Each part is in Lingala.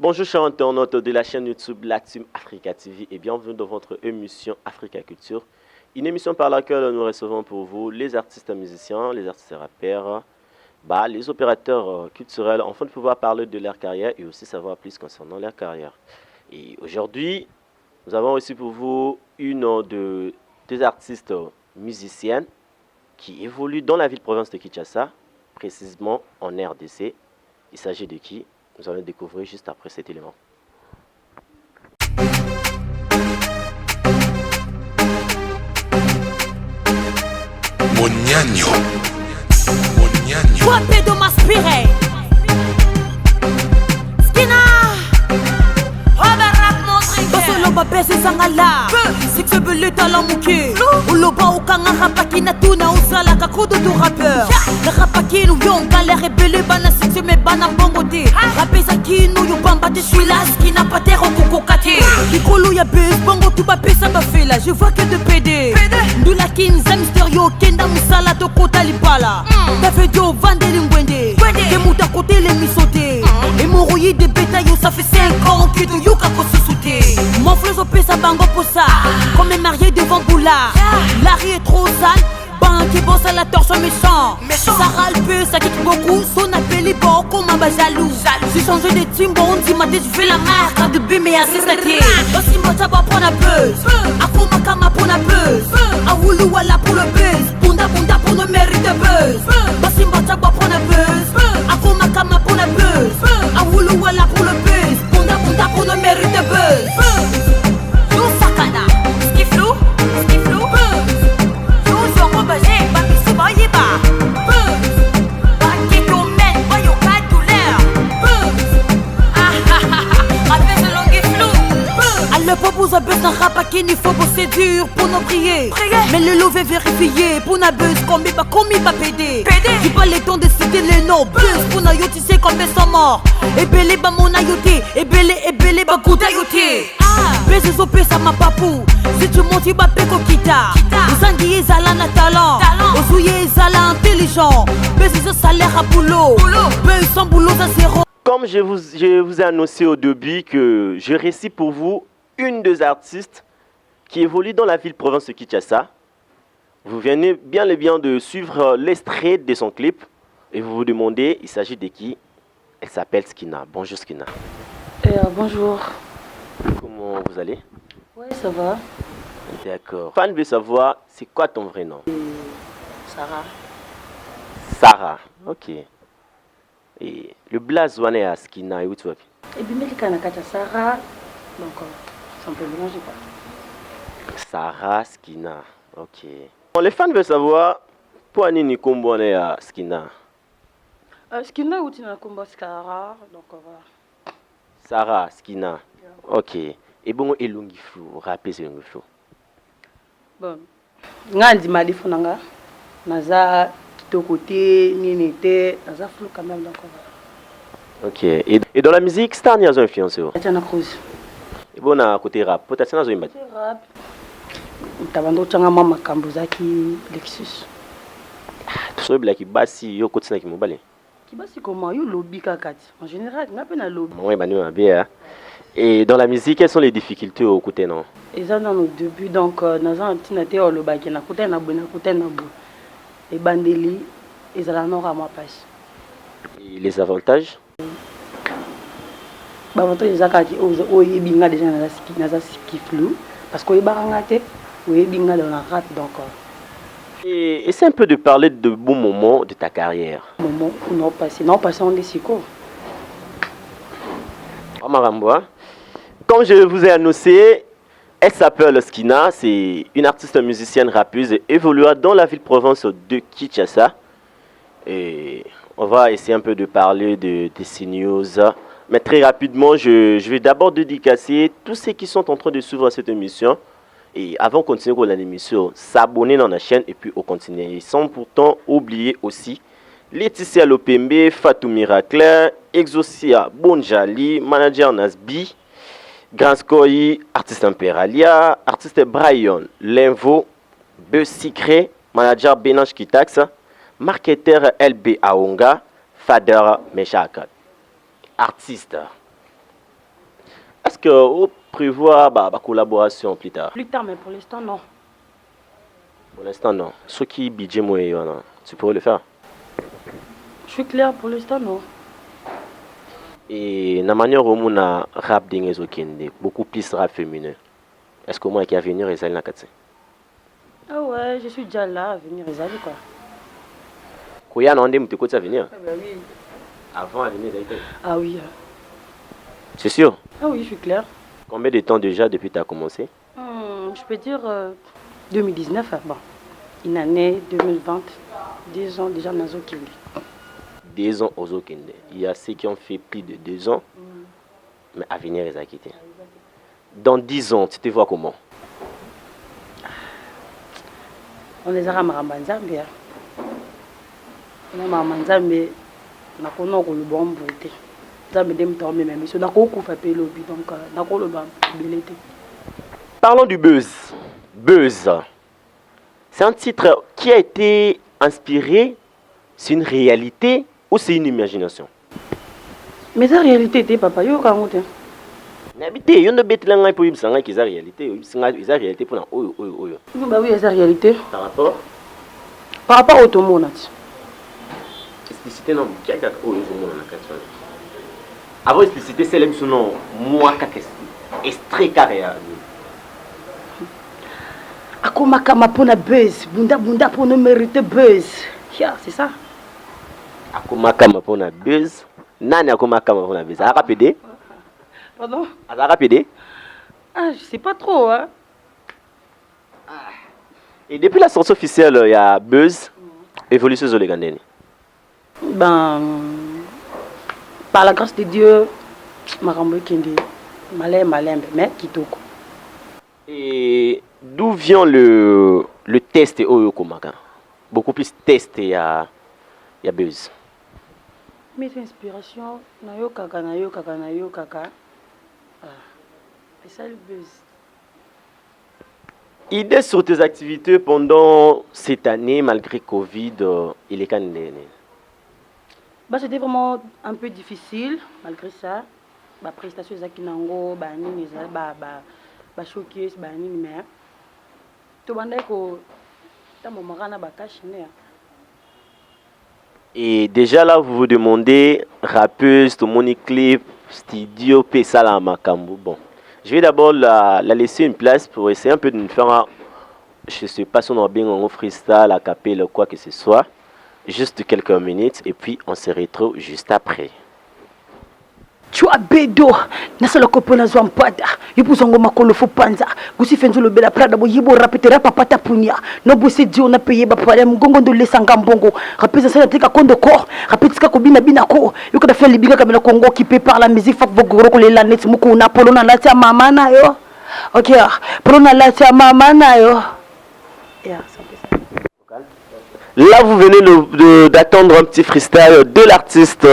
Bonjour chers internautes de la chaîne YouTube La Team Africa TV et bienvenue dans votre émission Africa Culture. Une émission par laquelle nous recevons pour vous les artistes musiciens, les artistes rappeurs, les opérateurs culturels, afin de pouvoir parler de leur carrière et aussi savoir plus concernant leur carrière. Et aujourd'hui, nous avons aussi pour vous deux artistes musiciennes qui évoluent dans la ville-province de Kinshasa, précisément en RDC. Il s'agit de qui? Nous allons découvrir juste après cet élément. Moniagno. Guapedo m'aspirer. Skina. Overrap montre. Basolo babese sangala. Six bele talamuke. Uloba ukanga rapaki na tuna usala kakudo du rappeur. Le rapaki nous yonga les rebelles bana six me bana bongote. Rapesa kinu yubamba te suis là skina patero kokokate. Kikolo ya buzz bongo tu ba pesa ba fela. Je vois que de PD. Ndula kinza mysterio kenda musala to kota lipala. Ta fait do vandeli ngwende. Ke muta kote les misote. Et moroyi de bétail ça fait 5 ans que tu yuka ko susute. Mon fleuve pesa bango posa. Comme les mariés devant Boula. La rue est trop sale. Qui bosse à la torche méchant. Ça râle peu, ça quitte beaucoup. Son appel est bon comme un jaloux. J'ai changé de team, bon, on dit ma tête, je fais la marque. De B, mais à c'est saté. Aussi, moi, ça va prendre la buzz. A Foma Kama pour la buzz. A Woulou, voilà pour le buzz. Bunda, bunda pour le mérite de buzz. Aussi, moi, ça va prendre la buzz. A Foma Kama pour la buzz. A Woulou, voilà pour le buzz. Bunda, bunda pour le mérite de buzz. Yo, Sakana. Skiflou, skiflou, buzz. Le propose à buzz d'un rap à qui il faut bosser dur pour nous prier. Mais le lot veut vérifier pour na buzz comme il va pédé. J'ai pas le temps de citer les noms. Buzz pour na yo tu sais combien sont morts. Et belé ba mon ayoté. Et belé ba gouda yoté. Buzz zopé ça m'a pas pour. Si tu montes il va péco kita. Osangiye zala na talent. Osouye zala intelligent. Buzz ils ont salaire à boulot. Buzz sans boulot ça zéro. Comme je vous ai annoncé au début que je récite pour vous une des artistes qui évolue dans la ville-province de Kinshasa. Vous venez bien de suivre l'extrait de son clip et vous vous demandez, il s'agit de qui? Elle s'appelle Skina. Bonjour Skina. Bonjour. Comment vous allez? Oui, ça va. D'accord. Fan veut savoir, c'est quoi ton vrai nom? Sarah. Sarah, ok. Et le blaze wane à Skina, où tu vas? Et bien, Sarah, donc ça ne peut mélanger pas. Sarah Skina, ok. Bon, les fans veulent savoir, pour Anini Kombo on est à Skina? Skina ou Tina Kombo Sarah, donc voilà. Sarah Skina, ok. Et bon, et Longiflou, rappelez ce Longiflou. Bon, Ngandi Malifou Nanga, Naza, Kitoko-te, Ninete, Naza Flou quand même, donc voilà. Ok. Et dans la musique, Star n'y a pas influencé? Tatiana Cruz. Et bon, à côté rap, peut-être que c'est un côté rap. Tabando Tchanga Mama Kambozaki, Lexus. Tout ça, il y a Bassi, il y a Kotsina qui m'obale. Qui Bassi comment? Il y a lobby kakati. En général, il n'y a pas de lobby. Oui, bah, bien. Et dans la musique, quelles sont les difficultés au côté, non? Et ça, dans nos débuts, donc, nous avons un petit naté au lobby, qui n'a côté na côté na bou. Et Bandeli, et ça la nora ma page. Et les avantages? L'avantage c'est que on est bien déjà dans la skiflou parce qu'on est barangate, on est bien dans la rap donc. Et c'est un peu de parler de bons moments de ta carrière. Moment où non passé on est siko. Comme je vous ai annoncé, elle s'appelle Skina, c'est une artiste musicienne rappeuse et évolua dans la ville-province de Kinshasa. Et on va essayer un peu de parler de ces news. Mais très rapidement, je vais d'abord dédicacer tous ceux qui sont en train de suivre cette émission. Et avant de continuer avec l'émission, s'abonner dans la chaîne et puis au continuer. Sans pourtant oublier aussi Laetitia Lopembe, Fatou Miracle, Exosia Bonjali, Manager Nasbi, Granskoyi, Artiste Imperalia, Artiste Brian, Lenvo, Be Secret, Manager Benange Kitax, Marketeur LB Aonga, Fader Meshaka. Artiste. est-ce que vous prévoit la collaboration plus tard? Plus tard, mais pour l'instant, non. Pour l'instant, non. Ce qui budget moi, tu pourrais le faire. Je suis clair, pour l'instant, non. Et la manière où on a rap beaucoup plus rap féminin. Est-ce que moi qui a venir et ça n'a Ah ouais, je suis déjà là à venir les quoi. Koya n'a pas de à venir. Ah bah oui. Avant à venir, Ah oui. C'est sûr? Ah oui, je suis clair. Combien de temps déjà depuis que tu as commencé? Je peux dire 2019, bon. Une année, 2020, 2 ans déjà dans Zokindi. 2 ans aux Zokindi. Il y a ceux qui ont fait plus de 2 ans, mais à venir les a quittés. Dans 10 ans, tu te vois comment? On les a ramenés à Zambia. On a ramené à Zambia. On a connu le bon beauté. Parlons du buzz. Buzz. C'est un titre qui a été inspiré, c'est une réalité ou c'est une imagination? Mais la réalité était papa, yo quand on n'habité, yo ne bête langue pour y sanga qui est réalité, c'est la réalité pour na oyo. Bah oui, c'est la réalité. Par rapport au tomo na. Explicité non, qui a oyo tomo na katwa. Avant explicité célèbre son nom, moi kakesti, extrait carrière. Akoma kama pona buzz, bunda pour nous mériter buzz. C'est ça. Akoma kama pona buzz. Nani akoma kama pona buzz. A rapide. Pardon? A rapide. Ah, je sais pas trop hein. Et depuis la sortie officielle, il y a Buzz, Évolution Zolegandeni. Ben, par la grâce de Dieu, Marambo Kindi, malin, mais Kitoko. Et d'où vient le test Oyo Komaka? Beaucoup plus test, il y a Buzz. Mes inspirations, nayo kaka. C'est ça le Buzz. Idée sur tes activités pendant cette année, malgré Covid, il est quand même. Bah, c'était vraiment un peu difficile, malgré ça. Bah, prestation Zakinango, bah, nini, bah, showcase, bah, nini, mais. Tout le monde est que. T'as mon marana, bah, caché, Et déjà là, vous vous demandez, rappeuse, tout mon clip, studio, Pessala Makambo. Bon, je vais d'abord la laisser une place pour essayer un peu de nous faire, je ne sais pas si on a bien en freestyle, à capella, quoi que ce soit. Juste quelques minutes et puis on se retrouve juste après. Tu as bédo, nasala kopona zwampata, yibuzongo makolo fupanza, gusi fenzolo bela prada bo yibo rapetera papata punya, no busi dio na peye ba pale mgongo ndo lesanga mbongo, rapeza sana tika kondo ko, rapetika ko bina ko, yuko da fe libinga kamela kongo qui peut par la musique fak vogoro ko lela net muko na polona la tia mama na yo. OK, polona la tia mama na yo. Yeah, là vous venez d'attendre un petit freestyle de l'artiste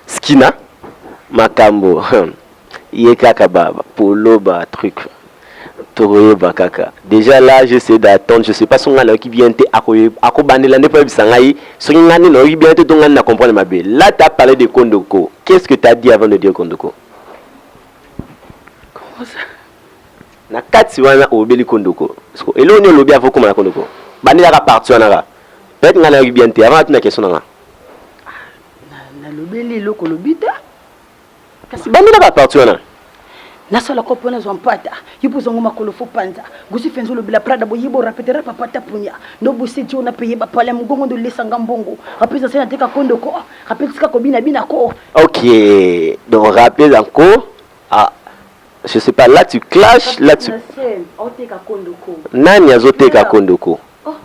Skina. Makambo, Yekaka Baba, Polo Ba, truc, Toroye Bakaka. Déjà là, j'essaie d'attendre, je sais pas si on a qui vient te akobane l'année pour Sangaï, si on a qui vient te donner à comprendre ma belle. Là, tu as parlé de Kondoko. Qu'est-ce que tu as dit avant de dire Kondoko? Comment ça? Na 4 wana obeli Kondoko. Et là, on est au lobby avant comme la Kondoko. Bani la partie, on a. Peut-être qu'on a qui vient te avant la question. Na lobby, loko lobby. Bani la partie, on a. Nasala kopona zwampata yibuzongo makolo fupanza gusi fenzolo bila prada bo yibo rapetera papata punya no busi dio na peye ba pale mgongo ndo lesanga mbongo rapeza sana teka kondo ko rapeza ko bina ko. OK, donc rappelle encore. Ah, je sais pas, là tu clashes, là tu oteka kondo ko. Nani azoteka kondo ko? Oh.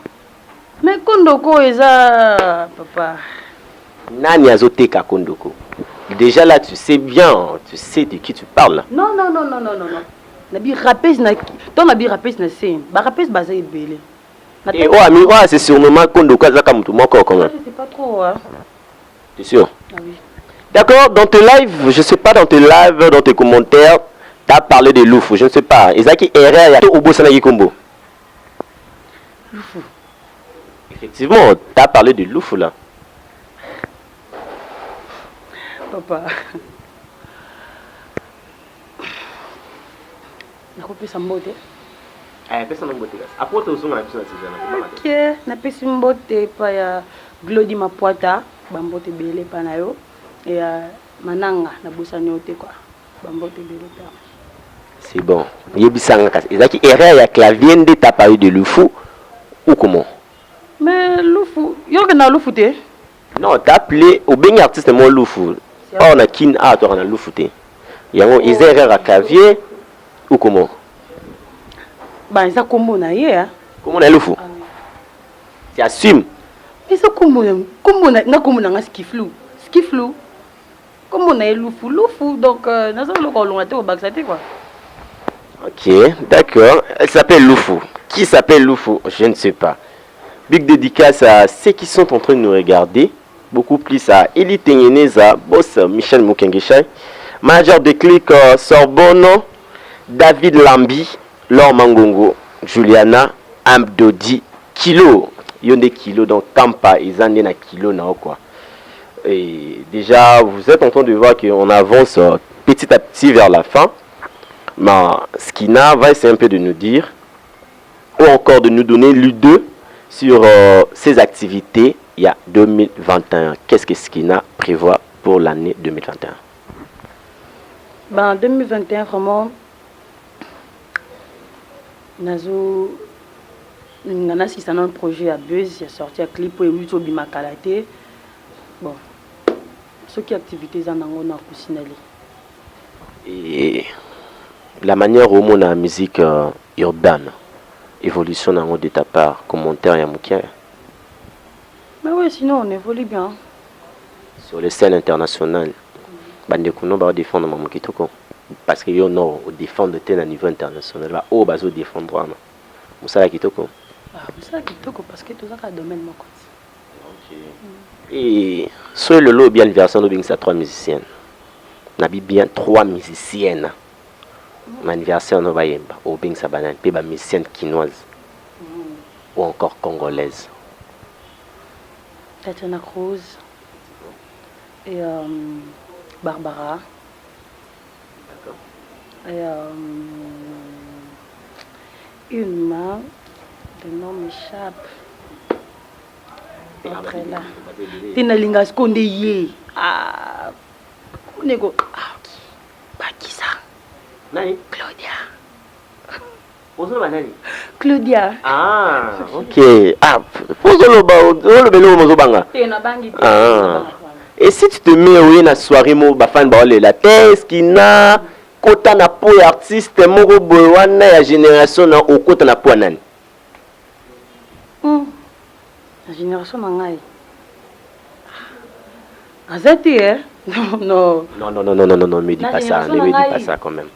Mais kondo ko eza papa. Nani azoteka kondo ko? Déjà là, tu sais bien, tu sais de qui tu parles. Non. Nabi rapes na ton nabi rapes na scène. Ba rapes basé belé. Et oh ami, oh c'est sûrement Kondoko Zaka mutu moko quand même. Je sais pas trop hein. T'es sûr? Ah oui. D'accord, dans tes lives, je sais pas dans tes lives, dans tes commentaires, tu as parlé de Loufou, je ne sais pas. Ezaki erreur ya to obo sanagi kombo. Loufou. Effectivement, tu as parlé de Loufou là. Papa. nakopesa mbote. Pesa mbote kasi. Apote uzunga na biso na tijana. Ok, napesi mbote pa ya Glody Mapuata, bambote belé pa na yo. Et mananga na busani ote quoi. Bambote belé pa. C'est bon. Yebisanga kasi. Ezaki erreur ya clavier nde t'as pas eu de Lufu ou comment? Mais Lufu, yo na Lufu te? Non, t'as appelé au bengi artiste mon Lufu. Oh na kin a toi na Lufu te. Yango erreur à clavier ou comment? Bah ça combo na ye hein. Comment na Lufu? Tu assumes? Mais ça combo na combo na skiflou. Skiflou. Comment on a Lufu donc nous avons le long au Baxate quoi. Ok, d'accord. Elle s'appelle Lufu. Qui s'appelle Lufu? Je ne sais pas. Big dédicace à ceux qui sont en train de nous regarder. Beaucoup plus à Eli Tengeneza, boss Michel Mukengeshay, manager de Click Sorbonne, David Lambi, Laure Mangongo, Juliana, Amdodi, Kilo. Yonde Kilo, donc Kampa, ils en na Kilo na quoi. Et déjà, vous êtes en train de voir qu'on avance petit à petit vers la fin. Mais Skina va essayer un peu de nous dire, ou encore de nous donner l'U2 sur ses activités il y a 2021. Qu'est-ce que Skina prévoit pour l'année 2021? Ben, 2021, vraiment, Nazo, on a assisté à un projet à Buzz, il a sorti un clip pour Eluto Bimakalate. Bon, ce qui activités en Angola Kusinali. Et la manière où on a la musique urbaine, évolution de ta part, commentaire et amoukia. Mais oui, sinon on évolue bien. Sur les scènes internationales, Bandekuno va défendre Maman Kitoko. Parce que yo no défendre à niveau international, va au bazo défendre moi. Moussa Kitoko. Ah, Moussa Kitoko parce que tout ça a domaine mon côté. Et sur le lot bien version de ça 3 musiciennes. Nabi bien 3 musiciennes. Mon anniversaire no bayemba au bing sa banane pe ba musicienne quinoise ou encore congolaise. Tatiana Cruz et Barbara. D'accord. Et une main, le nom m'échappe. Entre là. Tina linga skonde ye. Ah. Nego. Ah. Qui ça? Nani? Claudia. Bonjour Nani. Claudia. Ah, ok. Ah, bonjour le belo mozobanga. Tina bangi. Ah. Et si tu te mets au na soirée mo ba fan ba la test qui na kota na po artiste moko boy wana ya génération na okota na po nani? La génération nangai. Azati non. Non, me dis pas ça, ne me dis pas ça quand même.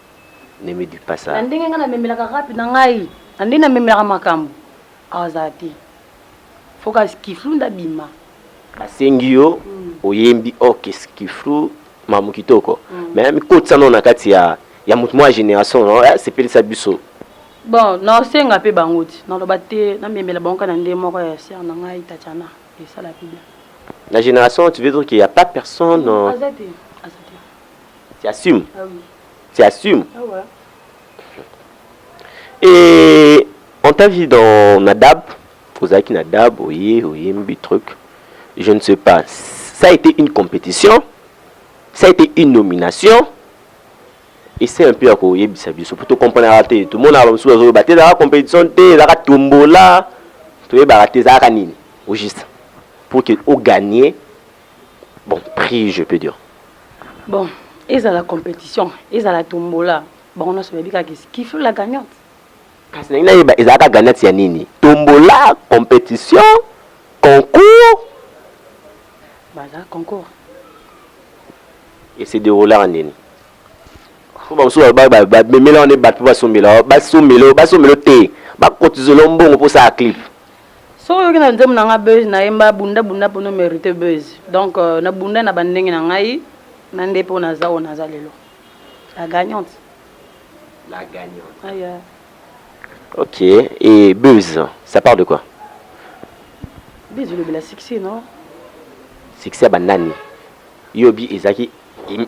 Ne me dis pas ça. Ndenge ngana memela ka rapi nangai. Andina memela makambo. Azati. Focus kiflunda bima. Basengio oyembi qu'est-ce qu'il faut mamu kitoko. Mais mi kotsa non na kati ya mutu mo génération non, c'est pele sa biso. Bon, non senga pe bangoti. Non lobate na memela banka na ndemo ko ya ser nangai Tatiana. Et ça la bien. La génération, tu veux dire qu'il n'y a pas personne. Azati. Tu assumes. Ah oui. Tu assumes. Ah ouais. Et on t'a vu dans Nadab, Ozaki Nadab, Oyembi, truc. Je ne sais pas. Ça a été une compétition. Ça a été une nomination. Et c'est un peu à quoi pour te comprendre. Tout le monde a battu dans la compétition. La tombola. Tu es baraté ça au juste. Pour que au gagner. Bon, prix, je peux dire. Bon, ils ont la compétition. Ils ont la tombola. Bon, on a ce bébé qui fait la gagnante. Ils ont la gagnante. Tombola, compétition, concours. Bah là, concours. Et c'est déroulé en ligne. Faut pas mais là on est battu pour sommélo te. Ba cotiser l'ombon pour ça clip. So yo na nzemu na nga buzz na yemba bunda pour no mériter buzz. Donc na bunda na bandenge na ngai na ndepo na za lelo. La gagnante. La gagnante. Aïe. OK, et buzz, ça parle de quoi? Buzz le succès non? Succès banani. Yobi ezaki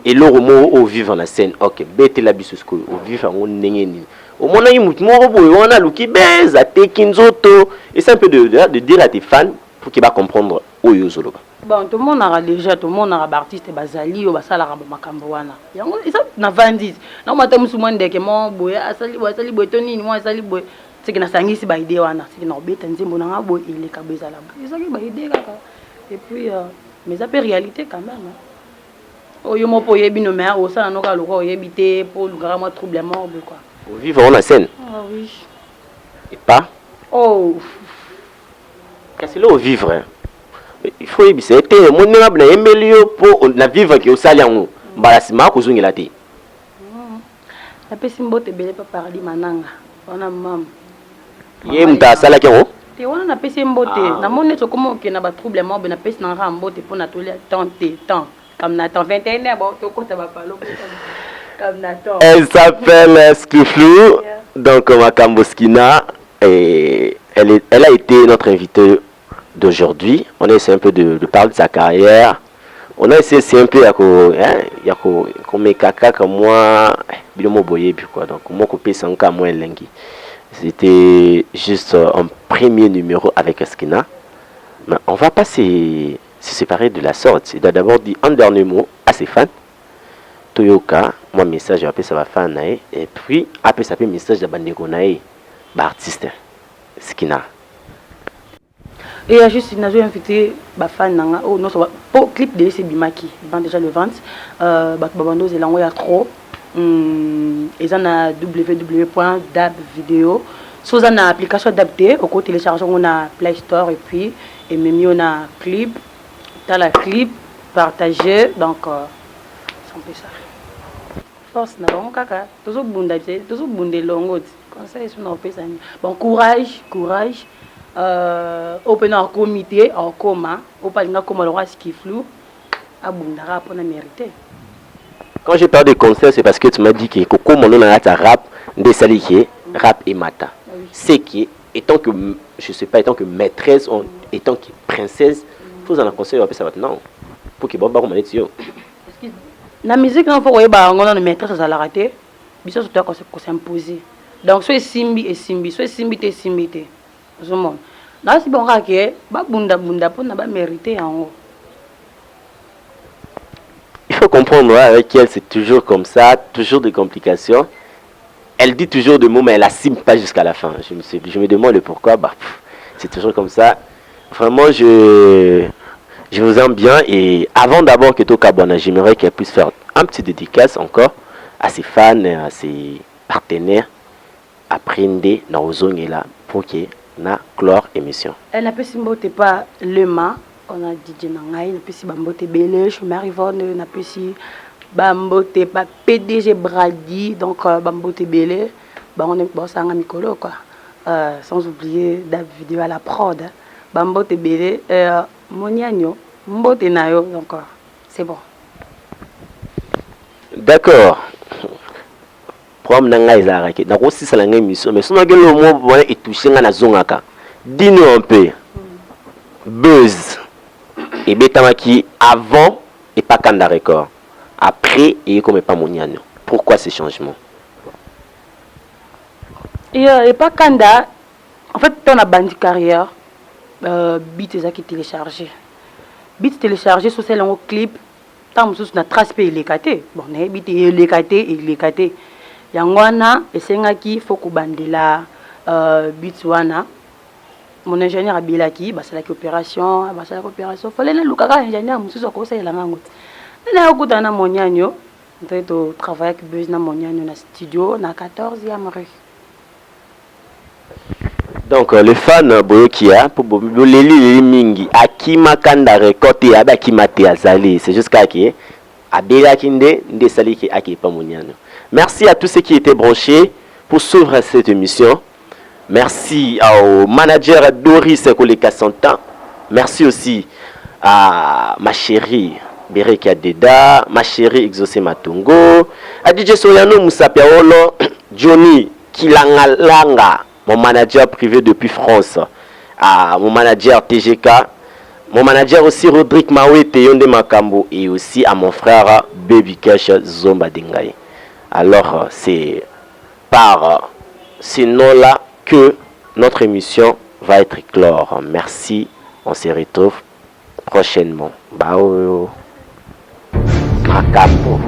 et l'oromo au vivre la scène. OK, bête la bisusco au vivre on nengeni. Au moment où on a l'ouki beza, te kinzoto. Et c'est un peu de dire à tes fans pour qu'ils va comprendre où ils sont. Bon, tout le monde a déjà, tout le monde a artiste bazali ou basala rabo makambo wana. Yango isa na vandis. Na mata musumane deke mo boye asali boye toni ni mo asali boye. C'est que na sangisi ba idée wana. C'est que na obeta nzembo na boye ile ka bezala. Isa ki ba idée kaka. Et puis mais ça peut réalité quand même. Oyo mo poye bino mais o sala no ka loko yebité pour le grand troublement quoi. Au vivre on la scène. Ah oui. Et pas. Oh. Qu'est-ce que au vivre? Il faut y c'était mon nom na emelio pour na vivre que au saliango. Mbalasima ko zungela te. La pesi mbote belé pa paradis mananga. Wana mam. Ye mta sala ke o? Te wana na pesi mbote. Na mone to comment que na ba troublement be na pesi na mbote pour na tolia temps. Comme na temps 21 bon to ko ta ba palo. Comme na temps. Elle s'appelle Skiflou. Donc Makambo Skina et elle a été notre invitée d'aujourd'hui. On a essayé un peu de parler de sa carrière. On a essayé un peu comme kaka comme moi bilomo boye puis quoi. Donc moi coupé sans cas moins lengi. C'était juste un premier numéro avec Skina. Mais on va pas se séparer de la sorte. Il doit d'abord dire un dernier mot à ses fans. Toyoka, moi message après ça va faire nae et puis après ça fait message de bandeko nae artiste Skina. Et juste une invité ba fan nanga oh non ça va pour clip de c'est Bimaki vend déjà le 20 ba babando c'est l'envoyer trop et ça na www.dabvideo sous une application adaptée au côté télécharger on a Play Store et puis et même on a clip dans la clip partager donc c'est un peu ça force na bon kaka toujours bundé longo conseil sur nos pesa bon courage open en comité en coma au palinga comme le roi Skiflou abundara pour la mériter. Quand je parle de conseils c'est parce que tu m'as dit que comme on a ta rap des saliqués rap et mata c'est qui étant que je sais pas étant que maîtresse étant que princesse faut en conseil ça maintenant pour que baba comme yo la musique non faut que ba ngona na maîtresse ça la rater biso surtout ko s'imposer donc soit simbi soit simbi te tout le monde là si bon que ba bunda pour na ba mériter en haut. Il faut comprendre avec elle c'est toujours comme ça, toujours des complications. Elle dit toujours des mots mais elle assume pas jusqu'à la fin. Je me demande le pourquoi c'est toujours comme ça. Vraiment je vous aime bien et avant d'abord que Toka Bona, j'aimerais qu'elle puisse faire un petit dédicace encore à ses fans, à ses partenaires apprendre na ozonge là pour que na clore émission. Elle n'a pas si mbote pas le ma, on a DJ Nangai, n'a pas si bambote belé, je m'arrivonne, n'a pas si bambote pas PDG Brady, donc bambote belé, bah on est bon ça en micro quoi. Sans oublier David vidéo à la prod, bambote belé, moniagno, mbote nayo donc c'est bon. D'accord. Problème nanga ezaraki na ko sisa la émission mais sono gelo mo bona etoucher nga na zongaka dino un peu buzz et betamaki avant et pas Kanda record après et comme pas moniano pourquoi ces changements et pas Kanda en fait ton a bandi carrière beat ezaki télécharger sur celle en clip tant sous na trace pe ilekate bon na beat ilekate Yangwana et sengaki faut ko bandela bitwana mon ingénieur abilaki basala opération fallait na lukaka ingénieur mususu ko sala ngango na okutana monyanyo nteto travailler avec buzz na monyanyo na studio na 14e rue. Donc les fans boyokia pour leli mingi akima Kanda record et abakima te azali c'est jusqu'à qui abelaki nde saliki akipa monyanyo. Merci à tous ceux qui étaient branchés pour suivre cette émission. Merci au manager Doris Koleka Santan. Merci aussi à ma chérie Bereka Deda, ma chérie Exaucé Matungo, à DJ Soyano Moussapiaolo, Johnny Kilangalanga, mon manager privé depuis France, à mon manager TGK, mon manager aussi Rodrigue Mawete Yonde Makambo et aussi à mon frère Baby Cash Zomba Dengaye. Alors, c'est par sinon là que notre émission va être clore. Merci, on se retrouve prochainement. Bao. Macapo.